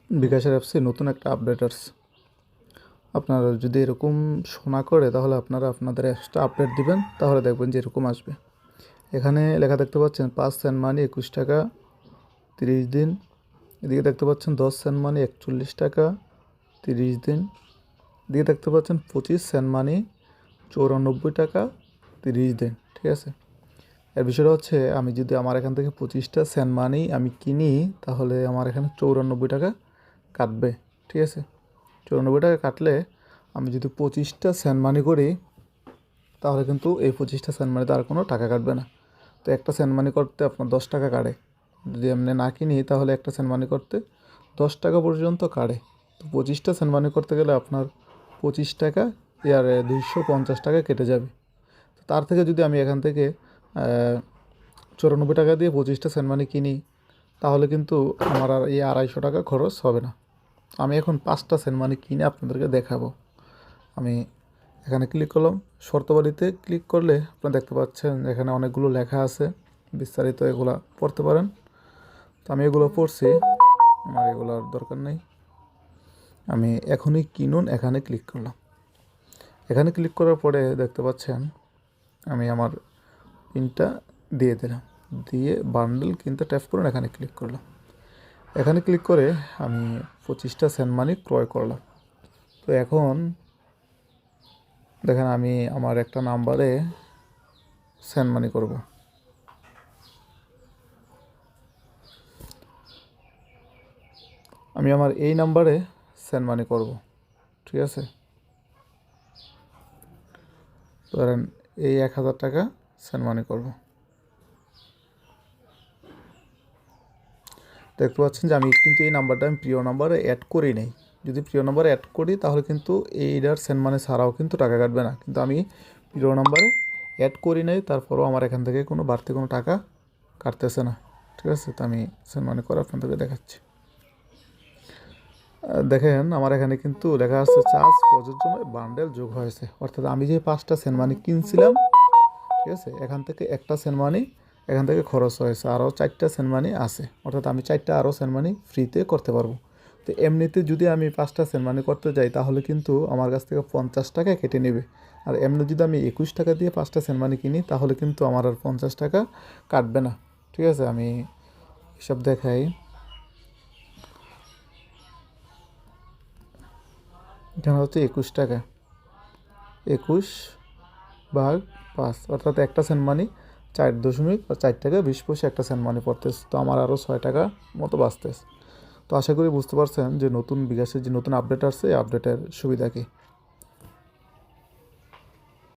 বিকাশের অ্যাপসে নতুন একটা আপডেট আসছে। আপনারা যদি এরকম শোনা করে তাহলে আপনারা আপনাদের অ্যাপসটা আপডেট দিবেন, তাহলে দেখবেন যে এরকম আসবে। এখানে লেখা দেখতে পাচ্ছেন 5 সেন্ট মানি 21 টাকা 30 দিন। এদিকে দেখতে পাচ্ছেন 10 সেন্ট মানি 41 টাকা 30 দিন। এদিকে দেখতে পাচ্ছেন 25 সেন্ট মানি 94 টাকা 30 দিন। ঠিক আছে, এর বিষয়টা হচ্ছে আমি যদি আমার এখান থেকে 25টা সেন্ট মানি আমি কিনি, তাহলে আমার এখানে 94 টাকা কাটবে। ঠিক আছে, 94 টাকা কাটলে আমি যদি 25টা সেন্ট মানি করি, তাহলে কিন্তু এই 25টা সেন্ট মানিতে আর কোনো টাকা কাটবে না। তো একটা সেন্ট মানি করতে আপনার 10 টাকা কাটে। যদি এমনি না কিনি তাহলে একটা সেন্ট মানি করতে 10 টাকা পর্যন্ত কাটে। তো 25টা সেন্ট মানি করতে গেলে আপনার 25 টাকা আর 250 টাকা কেটে যাবে। তো তার থেকে যদি আমি এখান থেকে 94 টাকা দিয়ে 25টা সেন্ট মানি কিনি, তাহলে কিন্তু আমার আর এই 250 টাকা খরচ হবে না। আমি এখন 5টা সেন্ট মানি কিনে আপনাদেরকে দেখাবো। আমি এখানে ক্লিক করলাম, শর্তাবলীতে ক্লিক করলে আপনারা দেখতে পাচ্ছেন এখানে অনেকগুলো লেখা আছে, বিস্তারিত এগুলা পড়তে পারেন। তো আমি এগুলো পড়ছি, আমার এগুলোর দরকার নেই। আমি এখনই কিনুন এখানে ক্লিক করলাম। এখানে ক্লিক করার পরে দেখতে পাচ্ছেন আমি আমার পিনটা দিয়ে দিলাম, দিয়ে বান্ডেল কিনতে ট্যাপ করুন, এখানে ক্লিক করলাম। এখানে ক্লিক করে আমি 25টা সেন্ট মানি ক্রয় করলাম। তো এখন দেখেন আমি আমার একটা নাম্বারে সেন্ড মানি করব। আমি আমার এই নাম্বারে সেন্ড মানি করব। ঠিক আছে, ধরেন এই 1000 টাকা সেন্ড মানি করব। দেখতে পাচ্ছেন যে আমি কিন্তু এই নাম্বারটা আমি প্রিয় নাম্বারে অ্যাড করি নাই। যদি প্রিয় নাম্বারে অ্যাড করি তাহলে কিন্তু এইটার সেন্ড মানি ছাড়াও কিন্তু টাকা কাটবে না, কিন্তু আমি প্রিয় নাম্বারে অ্যাড করি নাই, তারপরেও আমার এখান থেকে কোনো বাড়তি কোনো টাকা কাটতেছে না। ঠিক আছে, তো আমি সেন্ড মানি করে আপনাদেরকে দেখাচ্ছি। দেখেন আমার এখানে কিন্তু লেখা আছে চার্জ প্রযোজ্য নয়, বান্ডেল যোগ হয়েছে। অর্থাৎ আমি যে 5টা সেন্ট মানি কিনছিলাম, ঠিক আছে, এখান থেকে একটা সেন্ট মানি এখান থেকে খরচ হয়েছে, আরও 4টা সেন্ট মানি আছে। অর্থাৎ আমি 4টা আরও সেন্ট মানি ফ্রিতে করতে পারবো। তো এমনিতে যদি আমি 5টা সেন্ট মানি করতে যাই তাহলে কিন্তু আমার কাছ থেকে 50 টাকা কেটে নেবে। আর এমনি যদি আমি 21 টাকা দিয়ে 5টা সেন্ট মানি কিনি তাহলে কিন্তু আমার আর 50 টাকা কাটবে না। ঠিক আছে, আমি এসব দেখাই। এখানে হচ্ছে 21 টাকা, 21/5, অর্থাৎ একটা সেন্ট মানি 4.4 টাকা 20 পয়সা একটা সেন্ট মানি পড়তেছে। তো আমার আরও 6 টাকা মতো বাঁচতেছে। তো আশা করি বুঝতে পারছেন যে নতুন বিকাশের যে নতুন আপডেট আসছে এই আপডেটের সুবিধা কী।